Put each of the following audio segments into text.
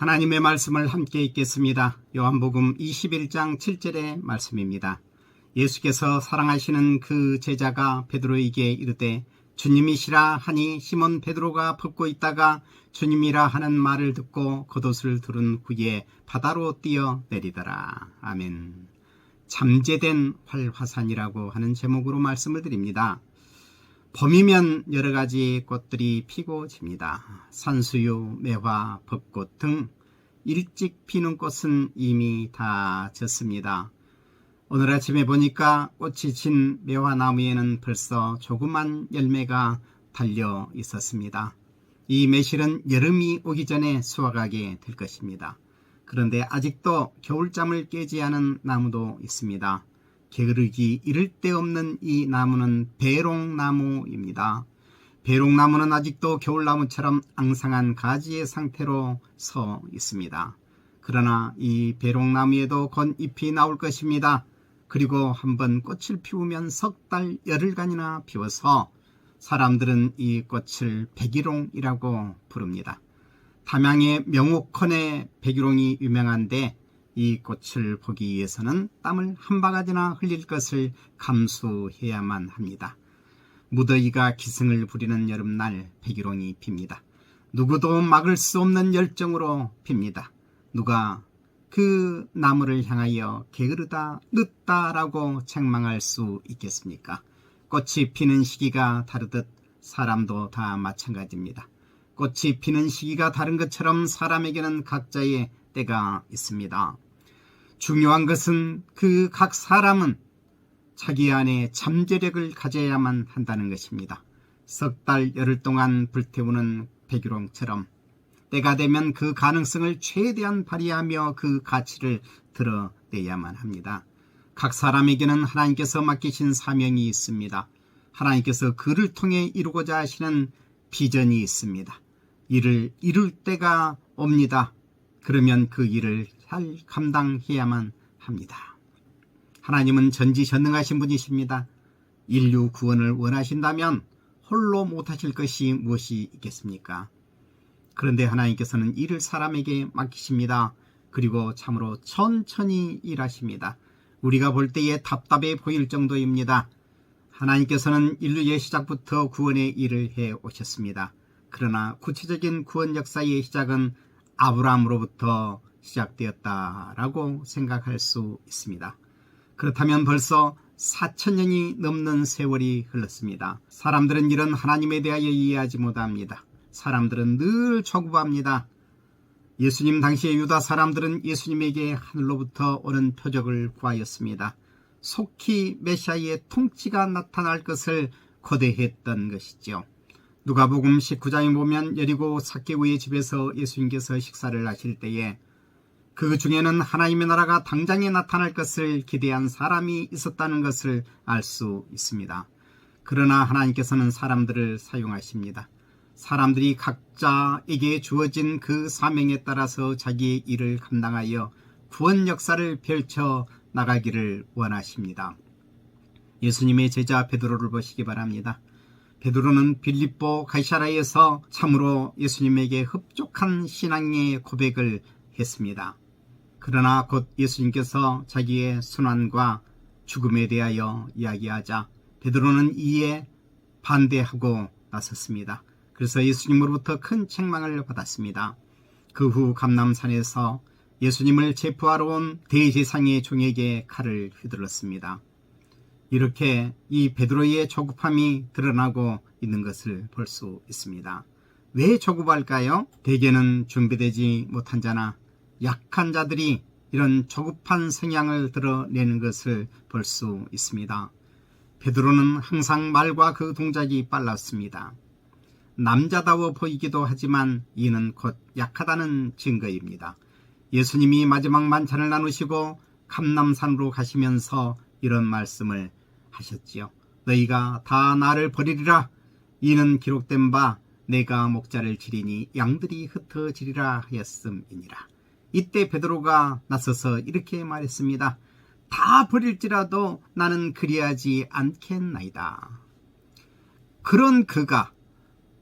하나님의 말씀을 함께 읽겠습니다. 요한복음 21장 7절의 말씀입니다. 예수께서 사랑하시는 그 제자가 베드로에게 이르되 주님이시라 하니 시몬 베드로가 벗고 있다가 주님이라 하는 말을 듣고 겉옷을 두른 후에 바다로 뛰어 내리더라. 아멘. 잠재된 활화산이라고 하는 제목으로 말씀을 드립니다. 봄이면 여러가지 꽃들이 피고 집니다. 산수유, 매화, 벚꽃 등 일찍 피는 꽃은 이미 다 졌습니다. 오늘 아침에 보니까 꽃이 진 매화나무에는 벌써 조그만 열매가 달려 있었습니다. 이 매실은 여름이 오기 전에 수확하게 될 것입니다. 그런데 아직도 겨울잠을 깨지 않은 나무도 있습니다. 게으르기 이를 데 없는 이 나무는 배롱나무입니다. 배롱나무는 아직도 겨울나무처럼 앙상한 가지의 상태로 서 있습니다. 그러나 이 배롱나무에도 곧 잎이 나올 것입니다. 그리고 한번 꽃을 피우면 석 달 열흘간이나 피워서 사람들은 이 꽃을 백일홍이라고 부릅니다. 담양의 명옥헌의 백일홍이 유명한데 이 꽃을 보기 위해서는 땀을 한 바가지나 흘릴 것을 감수해야만 합니다. 무더위가 기승을 부리는 여름날 백일홍이 핍니다. 누구도 막을 수 없는 열정으로 핍니다. 누가 그 나무를 향하여 게으르다, 늦다라고 책망할 수 있겠습니까? 꽃이 피는 시기가 다르듯 사람도 다 마찬가지입니다. 꽃이 피는 시기가 다른 것처럼 사람에게는 각자의 때가 있습니다. 중요한 것은 그 각 사람은 자기 안에 잠재력을 가져야만 한다는 것입니다. 석 달 열흘 동안 불태우는 백일홍처럼 때가 되면 그 가능성을 최대한 발휘하며 그 가치를 드러내야만 합니다. 각 사람에게는 하나님께서 맡기신 사명이 있습니다. 하나님께서 그를 통해 이루고자 하시는 비전이 있습니다. 이를 이룰 때가 옵니다. 그러면 그 일을 잘 감당해야만 합니다. 하나님은 전지전능하신 분이십니다. 인류 구원을 원하신다면 홀로 못하실 것이 무엇이 있겠습니까? 그런데 하나님께서는 이를 사람에게 맡기십니다. 그리고 참으로 천천히 일하십니다. 우리가 볼 때에 답답해 보일 정도입니다. 하나님께서는 인류의 시작부터 구원의 일을 해 오셨습니다. 그러나 구체적인 구원 역사의 시작은 아브라함으로부터 시작되었다라고 생각할 수 있습니다. 그렇다면 벌써 4,000년이 넘는 세월이 흘렀습니다. 사람들은 이런 하나님에 대하여 이해하지 못합니다. 사람들은 늘 조급합니다. 예수님 당시의 유다 사람들은 예수님에게 하늘로부터 오는 표적을 구하였습니다. 속히 메시아의 통치가 나타날 것을 고대했던 것이죠. 누가복음 19장에 보면 여리고 삭개오의 집에서 예수님께서 식사를 하실 때에 그 중에는 하나님의 나라가 당장에 나타날 것을 기대한 사람이 있었다는 것을 알 수 있습니다. 그러나 하나님께서는 사람들을 사용하십니다. 사람들이 각자에게 주어진 그 사명에 따라서 자기의 일을 감당하여 구원 역사를 펼쳐 나가기를 원하십니다. 예수님의 제자 베드로를 보시기 바랍니다. 베드로는 빌립보 가이사라에서 참으로 예수님에게 흡족한 신앙의 고백을 했습니다. 그러나 곧 예수님께서 자기의 순환과 죽음에 대하여 이야기하자 베드로는 이에 반대하고 나섰습니다. 그래서 예수님으로부터 큰 책망을 받았습니다. 그 후 감람산에서 예수님을 체포하러 온 대제사장의 종에게 칼을 휘둘렀습니다. 이렇게 이 베드로의 조급함이 드러나고 있는 것을 볼 수 있습니다. 왜 조급할까요? 대개는 준비되지 못한 자나 약한 자들이 이런 조급한 성향을 드러내는 것을 볼 수 있습니다. 베드로는 항상 말과 그 동작이 빨랐습니다. 남자다워 보이기도 하지만 이는 곧 약하다는 증거입니다. 예수님이 마지막 만찬을 나누시고 감람산으로 가시면서 이런 말씀을 하셨지요. 너희가 다 나를 버리리라. 이는 기록된 바 내가 목자를 지리니 양들이 흩어지리라 하였음이니라. 이때 베드로가 나서서 이렇게 말했습니다. 다 버릴지라도 나는 그리하지 않겠나이다. 그런 그가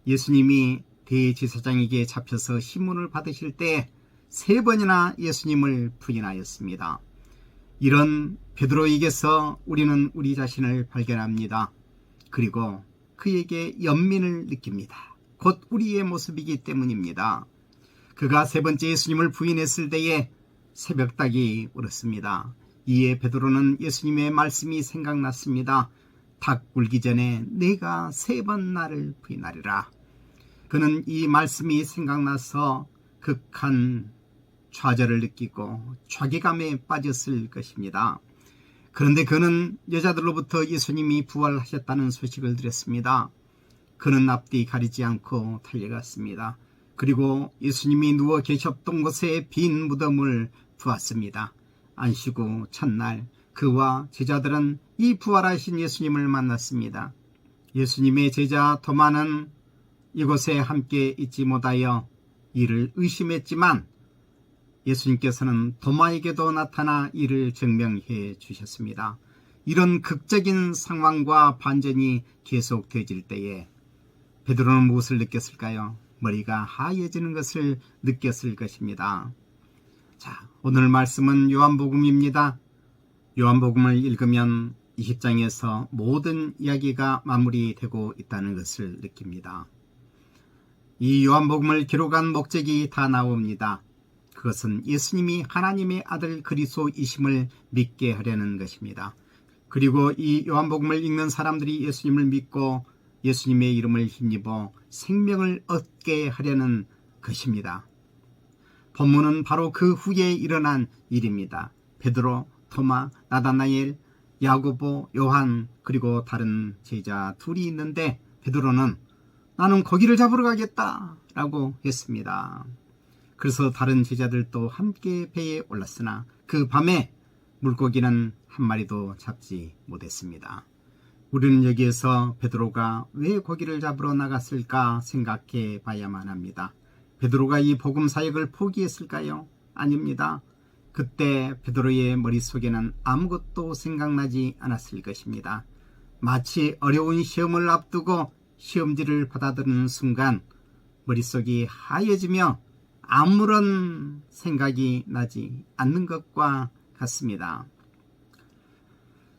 예수님이 대제사장에게 잡혀서 신문을 받으실 때 3번이나 예수님을 부인하였습니다. 이런 베드로에게서 우리는 우리 자신을 발견합니다. 그리고 그에게 연민을 느낍니다. 곧 우리의 모습이기 때문입니다. 그가 3번째 예수님을 부인했을 때에 새벽닭이 울었습니다. 이에 베드로는 예수님의 말씀이 생각났습니다. 닭 울기 전에 내가 3번 나를 부인하리라. 그는 이 말씀이 생각나서 극한 좌절을 느끼고 좌기감에 빠졌을 것입니다. 그런데 그는 여자들로부터 예수님이 부활하셨다는 소식을 들었습니다. 그는 앞뒤 가리지 않고 달려갔습니다. 그리고 예수님이 누워 계셨던 곳에 빈 무덤을 부었습니다. 안식 후 첫날 그와 제자들은 이 부활하신 예수님을 만났습니다. 예수님의 제자 도마는 이곳에 함께 있지 못하여 이를 의심했지만 예수님께서는 도마에게도 나타나 이를 증명해 주셨습니다. 이런 극적인 상황과 반전이 계속되어질 때에 베드로는 무엇을 느꼈을까요? 머리가 하얘지는 것을 느꼈을 것입니다. 자, 오늘 말씀은 요한복음입니다. 요한복음을 읽으면 20장에서 모든 이야기가 마무리되고 있다는 것을 느낍니다. 이 요한복음을 기록한 목적이 다 나옵니다. 그것은 예수님이 하나님의 아들 그리스도이심을 믿게 하려는 것입니다. 그리고 이 요한복음을 읽는 사람들이 예수님을 믿고 예수님의 이름을 힘입어 생명을 얻게 하려는 것입니다. 본문은 바로 그 후에 일어난 일입니다. 베드로, 토마, 나다나엘, 야고보, 요한 그리고 다른 제자 둘이 있는데 베드로는 나는 고기를 잡으러 가겠다 라고 했습니다. 그래서 다른 제자들도 함께 배에 올랐으나 그 밤에 물고기는 한 마리도 잡지 못했습니다. 우리는 여기에서 베드로가 왜 고기를 잡으러 나갔을까 생각해 봐야만 합니다. 베드로가 이 복음 사역을 포기했을까요? 아닙니다. 그때 베드로의 머릿속에는 아무것도 생각나지 않았을 것입니다. 마치 어려운 시험을 앞두고 시험지를 받아드는 순간 머릿속이 하얘지며 아무런 생각이 나지 않는 것과 같습니다.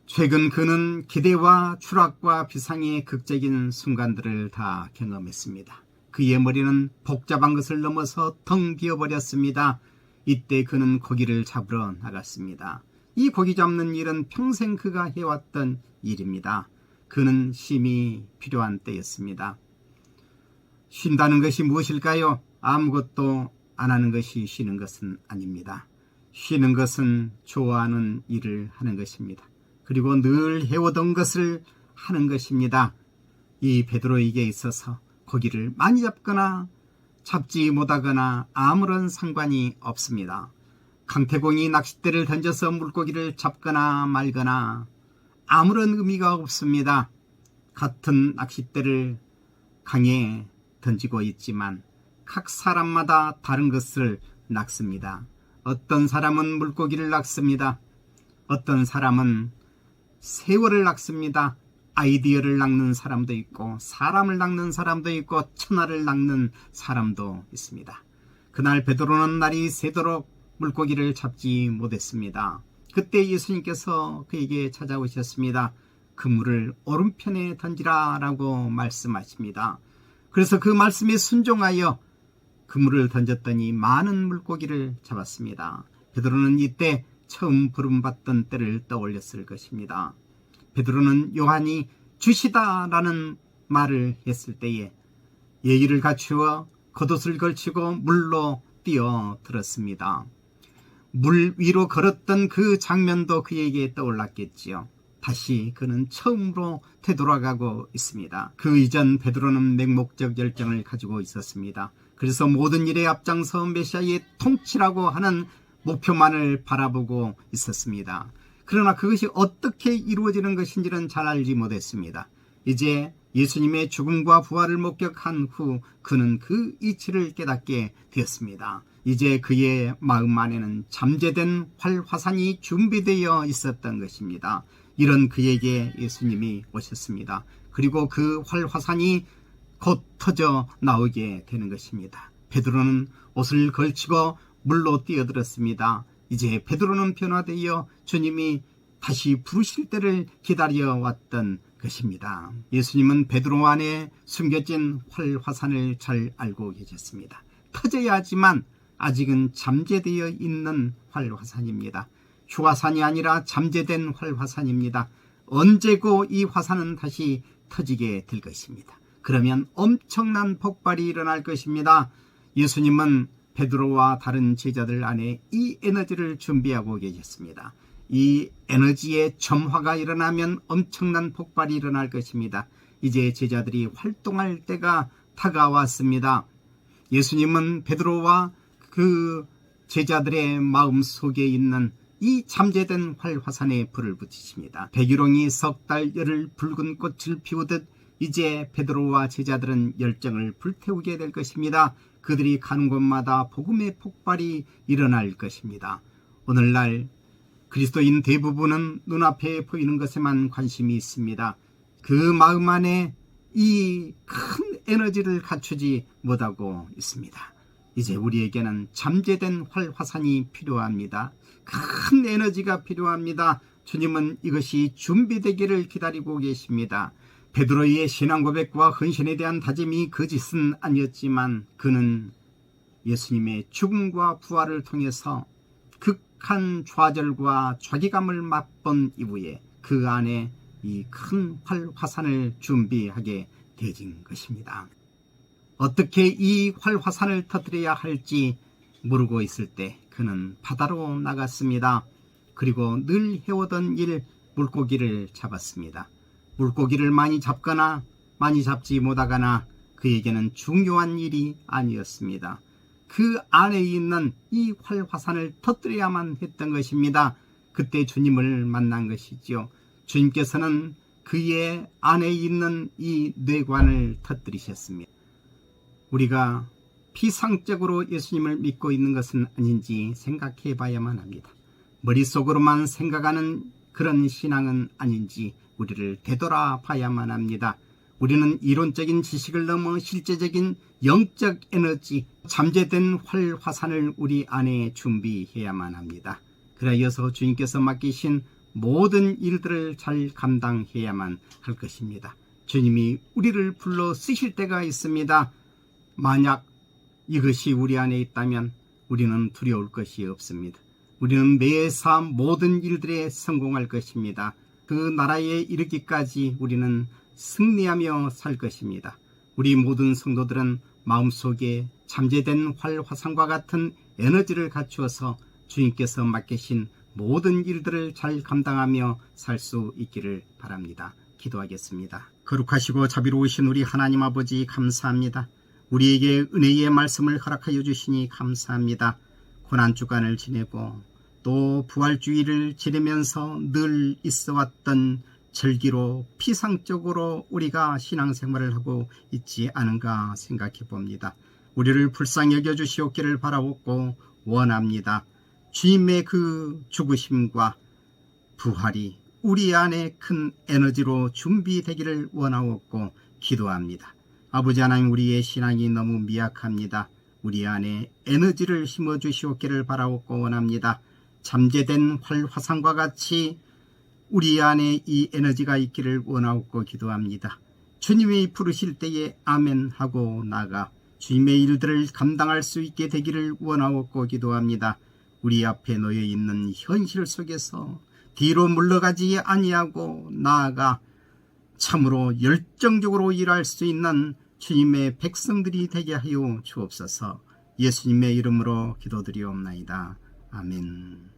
최근 그는 기대와 추락과 비상의 극적인 순간들을 다 경험했습니다. 그의 머리는 복잡한 것을 넘어서 텅 비어버렸습니다. 이때 그는 고기를 잡으러 나갔습니다. 이 고기 잡는 일은 평생 그가 해왔던 일입니다. 그는 쉼이 필요한 때였습니다. 쉰다는 것이 무엇일까요? 아무것도 안 하는 것이 쉬는 것은 아닙니다. 쉬는 것은 좋아하는 일을 하는 것입니다. 그리고 늘 해오던 것을 하는 것입니다. 이 베드로에게 있어서 고기를 많이 잡거나 잡지 못하거나 아무런 상관이 없습니다. 강태공이 낚싯대를 던져서 물고기를 잡거나 말거나 아무런 의미가 없습니다. 같은 낚싯대를 강에 던지고 있지만 각 사람마다 다른 것을 낚습니다. 어떤 사람은 물고기를 낚습니다. 어떤 사람은 세월을 낚습니다. 아이디어를 낚는 사람도 있고 사람을 낚는 사람도 있고 천하를 낚는 사람도 있습니다. 그날 베드로는 날이 새도록 물고기를 잡지 못했습니다. 그때 예수님께서 그에게 찾아오셨습니다. 그물을 오른편에 던지라 라고 말씀하십니다. 그래서 그 말씀에 순종하여 그물을 던졌더니 많은 물고기를 잡았습니다. 베드로는 이때 처음 부름받던 때를 떠올렸을 것입니다. 베드로는 요한이 주시다라는 말을 했을 때에 예의를 갖추어 겉옷을 걸치고 물로 뛰어들었습니다. 물 위로 걸었던 그 장면도 그에게 떠올랐겠지요. 다시 그는 처음으로 되돌아가고 있습니다. 그 이전 베드로는 맹목적 열정을 가지고 있었습니다. 그래서 모든 일에 앞장서 메시아의 통치라고 하는 목표만을 바라보고 있었습니다. 그러나 그것이 어떻게 이루어지는 것인지는 잘 알지 못했습니다. 이제 예수님의 죽음과 부활을 목격한 후 그는 그 이치를 깨닫게 되었습니다. 이제 그의 마음 안에는 잠재된 활화산이 준비되어 있었던 것입니다. 이런 그에게 예수님이 오셨습니다. 그리고 그 활화산이 곧 터져 나오게 되는 것입니다. 베드로는 옷을 걸치고 물로 뛰어들었습니다. 이제 베드로는 변화되어 주님이 다시 부르실 때를 기다려왔던 것입니다. 예수님은 베드로 안에 숨겨진 활화산을 잘 알고 계셨습니다. 터져야 하지만 아직은 잠재되어 있는 활화산입니다. 휴화산이 아니라 잠재된 활화산입니다. 언제고 이 화산은 다시 터지게 될 것입니다. 그러면 엄청난 폭발이 일어날 것입니다. 예수님은 베드로와 다른 제자들 안에 이 에너지를 준비하고 계셨습니다. 이 에너지의 점화가 일어나면 엄청난 폭발이 일어날 것입니다. 이제 제자들이 활동할 때가 다가왔습니다. 예수님은 베드로와 그 제자들의 마음 속에 있는 이 잠재된 활화산에 불을 붙이십니다. 백일홍이 석 달 열흘 붉은 꽃을 피우듯 이제 베드로와 제자들은 열정을 불태우게 될 것입니다. 그들이 가는 곳마다 복음의 폭발이 일어날 것입니다. 오늘날 그리스도인 대부분은 눈앞에 보이는 것에만 관심이 있습니다. 그 마음 안에 이 큰 에너지를 갖추지 못하고 있습니다. 이제 우리에게는 잠재된 활화산이 필요합니다. 큰 에너지가 필요합니다. 주님은 이것이 준비되기를 기다리고 계십니다. 베드로의 신앙 고백과 헌신에 대한 다짐이 거짓은 아니었지만 그는 예수님의 죽음과 부활을 통해서 극한 좌절과 좌기감을 맛본 이후에 그 안에 이 큰 활화산을 준비하게 되진 것입니다. 어떻게 이 활화산을 터뜨려야 할지 모르고 있을 때 그는 바다로 나갔습니다. 그리고 늘 해오던 일, 물고기를 잡았습니다. 물고기를 많이 잡거나 많이 잡지 못하거나 그에게는 중요한 일이 아니었습니다. 그 안에 있는 이 활화산을 터뜨려야만 했던 것입니다. 그때 주님을 만난 것이죠. 주님께서는 그의 안에 있는 이 뇌관을 터뜨리셨습니다. 우리가 피상적으로 예수님을 믿고 있는 것은 아닌지 생각해 봐야만 합니다. 머릿속으로만 생각하는 그런 신앙은 아닌지 우리를 되돌아 봐야만 합니다. 우리는 이론적인 지식을 넘어 실제적인 영적 에너지, 잠재된 활화산을 우리 안에 준비해야만 합니다. 그래서 주님께서 맡기신 모든 일들을 잘 감당해야만 할 것입니다. 주님이 우리를 불러 쓰실 때가 있습니다. 만약 이것이 우리 안에 있다면 우리는 두려울 것이 없습니다. 우리는 매사 모든 일들에 성공할 것입니다. 그 나라에 이르기까지 우리는 승리하며 살 것입니다. 우리 모든 성도들은 마음속에 잠재된 활화산과 같은 에너지를 갖추어서 주님께서 맡기신 모든 일들을 잘 감당하며 살 수 있기를 바랍니다. 기도하겠습니다. 거룩하시고 자비로우신 우리 하나님 아버지 감사합니다. 우리에게 은혜의 말씀을 허락하여 주시니 감사합니다. 고난주간을 지내고 또 부활주의를 지내면서 늘 있어왔던 절기로 피상적으로 우리가 신앙생활을 하고 있지 않은가 생각해 봅니다. 우리를 불쌍히 여겨주시옵기를 바라옵고 원합니다. 주님의 그 죽으심과 부활이 우리 안에 큰 에너지로 준비되기를 원하옵고 기도합니다. 아버지 하나님, 우리의 신앙이 너무 미약합니다. 우리 안에 에너지를 심어주시옵기를 바라옵고 원합니다. 잠재된 활화산과 같이 우리 안에 이 에너지가 있기를 원하옵고 기도합니다. 주님이 부르실 때에 아멘 하고 나가 주님의 일들을 감당할 수 있게 되기를 원하옵고 기도합니다. 우리 앞에 놓여 있는 현실 속에서 뒤로 물러가지 아니하고 나아가 참으로 열정적으로 일할 수 있는 주님의 백성들이 되게 하여 주옵소서. 예수님의 이름으로 기도드리옵나이다. 아멘.